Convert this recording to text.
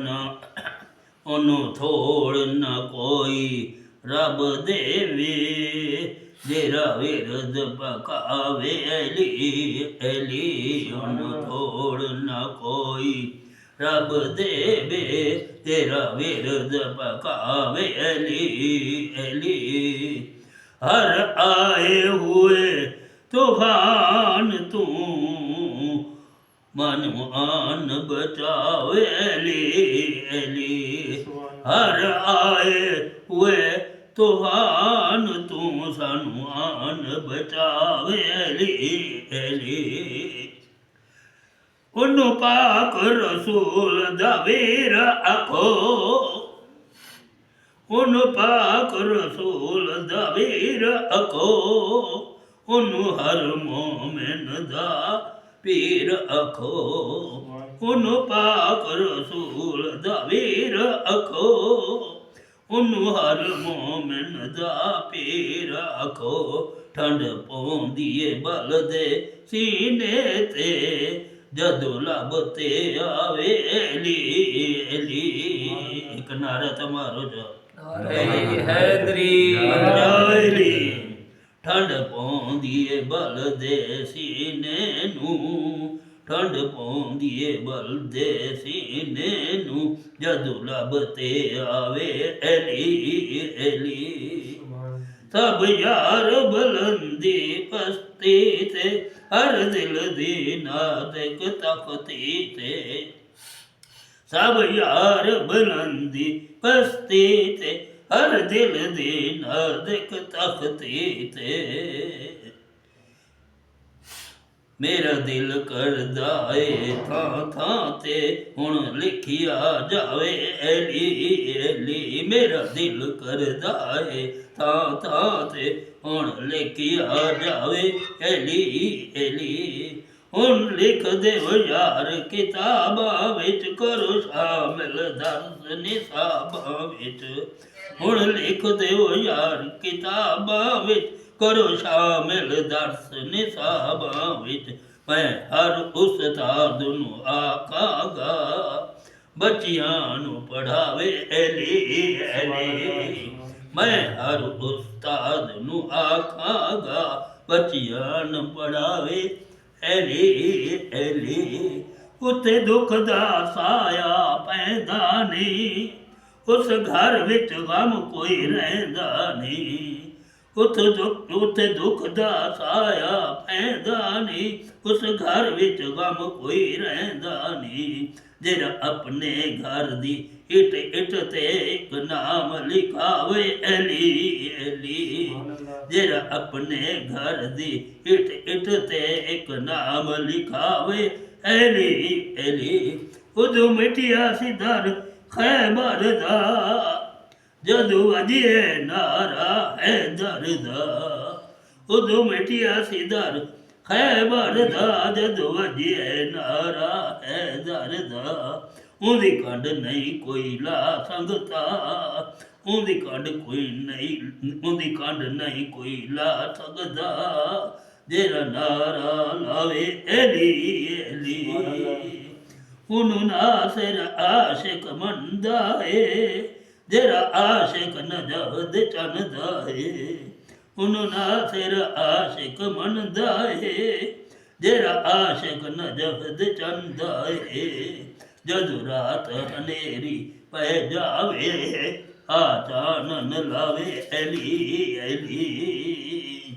ਨਾ ਉਹਨੂੰ ਥੋੜ ਨਾ ਕੋਈ ਰੱਬ ਦੇਵੇ, ਜਿਹੜਾ ਵਿਰਦ ਪਕਾਵੇ ਐਲੀ ਐਲੀ, ਉਹਨੂੰ ਥੋੜ ਨਾ ਕੋਈ ਰੱਬ ਦੇਵੇ, ਤੇਰਾ ਵਿਰਦ ਪਕਾਵੇ ਐਲੀ ਐਲੀ। ਹਰ ਆਏ ਹੋਏ ਤੂਫਾਨ ਤੂੰ ਮਨ ਆਨ ਬਚਾਵੇ ਐਲੀ ਐਲੀ। ਹਰ ਆਏ ਹੋਏ ਤੂਫਾਨ ਤੂੰ ਸਾਨੂੰ ਆਨ ਬਚਾਵੇ ਐਲੀ ਐਲੀ। ਉਹਨੂੰ ਪਾਕ ਰਸੂਲ ਦਾ ਵੀਰ ਆਖੋ, ਉਹਨੂੰ ਪਾਕ ਰਸੂਲ ਦਾ ਵੀਰ ਆਖੋ, ਉਹਨੂੰ ਹਰ ਮੋਮਿਨ ਦਾ ਪੀਰ ਆਖੋ, ਉਹਨੂੰ ਪਾਕ ਰਸੂਲ ਦਾ ਵੀਰ ਆਖੋ, ਉਹਨੂੰ ਹਰ ਮੋਮਿਨ ਦਾ ਪੀਰ ਆਖੋ। ਠੰਡ ਪਾਉਂਦੀ ਏ ਬਲ ਦੇ ਸੀਨੇ ਤੇ, ਜਦੋਂ ਲੱਭ ਤੇ ਆਵੇ ਐਲੀ ਐਲੀ। ਇੱਕ ਨਾਰਾ ਤਾਂ ਮਾਰੋ ਜਾ ਹੈਦਰੀ ਐਲੀ। ਠੰਡ ਪਾਉਂਦੀ ਏ ਬਲ ਦੇ ਸੀਨੇ ਨੂੰ, ਠੰਡ ਪਾਉਂਦੀ ਏ ਬਲ ਦੇ ਸੀਨੇ ਨੂੰ, ਜਦੋਂ ਲੱਭ ਤੇ ਆਵੇ ਐਲੀ ਐਲੀ। ਸਭ ਯਾਰ ਬੁਲੰਦੀ ਪਸਤੀ ਤੇ, ਹਰ ਦਿਲ ਦੀ ਨਾਜ਼ੁਕ ਤਖਤੀ ਤੇ, ਸਭ ਯਾਰ ਬੁਲੰਦੀ ਪਸਤੀ ਤੇ, ਹਰ ਦਿਲ ਦੀ ਨਾਜ਼ੁਕ ਤਖਤੀ ਤੇ। ਮੇਰਾ ਦਿਲ ਕਰਦਾ ਏ ਥਾਂ ਥਾਂ ਤੇ, ਹੁਣ ਲਿਖਿਆ ਜਾਵੇ ਐਲੀ ਐਲੀ। ਮੇਰਾ ਦਿਲ ਕਰਦਾ ਏ ਥਾਂ ਥਾਂ ਤੇ, ਹੁਣ ਲਿਖਿਆ ਜਾਵੇ ਐਲੀ ਐਲੀ। ਹੁਣ ਲਿਖ ਦਿਓ ਯਾਰ ਕਿਤਾਬਾਂ ਵਿੱਚ, ਕਰੋ ਸ਼ਾਮਿਲ ਦਰਸ ਨਿਸਾਬਾਂ ਵਿੱਚ। ਹੁਣ ਲਿਖ ਦਿਓ ਯਾਰ ਕਿਤਾਬਾਂ ਵਿੱਚ, ਕਰੋ ਸ਼ਾਮਿਲ ਦਰਸ ਨਿਸਾਬਾਂ ਵਿੱਚ। ਮੈਂ ਹਰ ਉਸਤਾਦ ਨੂੰ ਆਖਾਂਗਾ, ਬੱਚਿਆਂ ਨੂੰ ਪੜ੍ਹਾਵੇ ਐਲੀ ਐਲੀ। ਮੈਂ ਹਰ ਉਸਤਾਦ ਨੂੰ ਆਖਾਂਗਾ, ਬੱਚਿਆਂ ਨੂੰ ਪੜ੍ਹਾਵੇ ਐਲੀ ਐਲੀ। ਉੱਥੇ ਦੁੱਖ ਦਾ ਸਾਇਆ ਪੈਂਦਾ ਨਹੀਂ, ਉਸ ਘਰ ਵਿੱਚ ਗਮ ਕੋਈ ਰਹਿੰਦਾ ਨਹੀਂ। ਉੱਥੇ ਦੁੱਖ ਦਾ ਸਾਇਆ ਪੈਂਦਾ ਨਹੀਂ, ਉਸ ਘਰ ਵਿੱਚ ਗਮ ਕੋਈ ਰਹਿੰਦਾ ਨਹੀਂ। ਜਿਹੜਾ ਆਪਣੇ ਘਰ ਦੀ ਇੱਟ ਇੱਟ ਤੇ ਇੱਕ ਨਾਮ ਲਿਖਾਵੇ ਐਲੀ ਐਲੀ। ਜਿਹੜਾ ਆਪਣੇ ਘਰ ਦੀ ਇੱਟ ਇੱਟ ਤੇ ਇੱਕ ਨਾਮ ਲਿਖਾਵੇ ਐਲੀ ਐਲੀ। ਉਦੋਂ ਮਿਟਿਆ ਸੀ ਦਰ ਖੈਬਰ ਦਾ, ਜਦੋਂ ਵੱਜਿਆ ਨਾਰਾ ਹੈਦਰ ਦਾ। ਉਦੋਂ ਮਿਟਿਆ ਸੀ ਦਰ ਖੈਬਰ ਦਾ, ਜਦੋਂ ਵੱਜਿਆ ਨਾਰਾ ਹੈਦਰ ਦਾ। ਉਹਦੀ ਕੰਡ ਨਹੀਂ ਕੋਈ ਲਾ ਸੰਗਤਾ, ਉਹਦੀ ਕੰਡ ਕੋਈ ਨਹੀਂ, ਉਹਦੀ ਕੰਡ ਨਹੀਂ ਕੋਈ ਲਾ ਸਕਦਾ, ਜਿਹੜਾ ਨਾਰਾ ਲਾਵੇ ਐਲੀ ਐਲੀ। ਉਹਨੂੰ ਨਾਸਿਰ ਆਸ਼ਿਕ ਮੰਨਦਾ ਏ, ਜਿਹੜਾ ਆਸ਼ਿਕ ਨਜਦ ਚੰਦਾ ਏ। ਉਹਨੂੰ ਨਾਸਿਰ ਆਸ਼ਿਕ ਮੰਨਦਾ ਏ, ਜਿਹੜਾ ਆਸ਼ਿਕ ਨਜਦ ਚੰਦਾ ਏ। ਜਦੋਂ ਰਾਤ ਹਨੇਰੀ ਪੈ ਜਾਵੇ, ਆ ਚਾਨਣ ਲਾਵੇ ਐਲੀ ਐਲੀ।